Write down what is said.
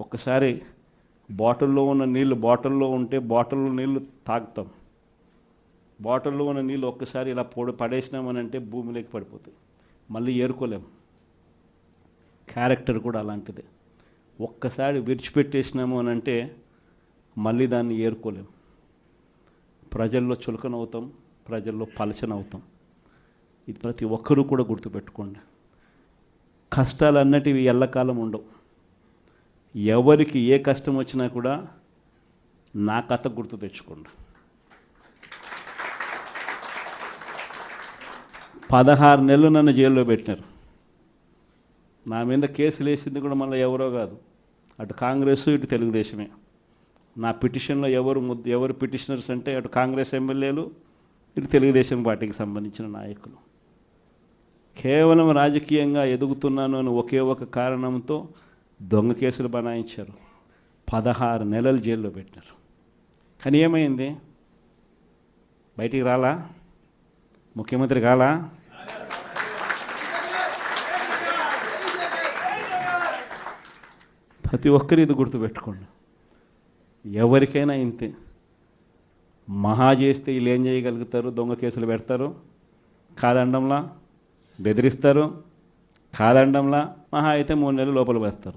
ఒక్కసారి బాటిల్లో ఉన్న నీళ్ళు బాటిల్లో ఉంటే బాటిల్లో నీళ్ళు తాగుతాం. బాటిల్లో ఉన్న నీళ్ళు ఒక్కసారి ఇలా పడేసినామని అంటే భూమిలోకి పడిపోతాయి, మళ్ళీ ఏరుకోలేం. క్యారెక్టర్ కూడా అలాంటిదే. ఒక్కసారి విడిచిపెట్టేసినాము అని అంటే మళ్ళీ దాన్ని ఏరుకోలేం. ప్రజల్లో చులకనవుతాం, ప్రజల్లో పలచనవుతాం. ఇది ప్రతి ఒక్కరూ కూడా గుర్తుపెట్టుకోండి. కష్టాలు అన్నటివి ఎల్లకాలం ఉండవు. ఎవరికి ఏ కష్టం వచ్చినా కూడా నా కథ గుర్తు తెచ్చుకోండి. 16 నెలలు నన్ను జైల్లో పెట్టినారు. నా మీద కేసులు వేసింది కూడా మళ్ళీ ఎవరో కాదు, అటు కాంగ్రెస్ ఇటు తెలుగుదేశమే. నా పిటిషన్లో ఎవరు పిటిషనర్స్ అంటే అటు కాంగ్రెస్ ఎమ్మెల్యేలు, ఇటు తెలుగుదేశం పార్టీకి సంబంధించిన నాయకులు. కేవలం రాజకీయంగా ఎదుగుతున్నాను అని ఒకే ఒక కారణంతో దొంగ కేసులు బనాయించారు. 16 నెలలు జైల్లో పెట్టినారు. కానీ ఏమైంది? బయటికి రాలా? ముఖ్యమంత్రి కాలా? ప్రతి ఒక్కరు ఇది గుర్తుపెట్టుకోండి. ఎవరికైనా ఇంతే. మహా చేస్తే వీళ్ళు ఏం చేయగలుగుతారు? దొంగ కేసులు పెడతారు, కాదండంలా బెదిరిస్తారు, కాదండంలా మహా అయితే 3 నెలలు లోపల వేస్తారు.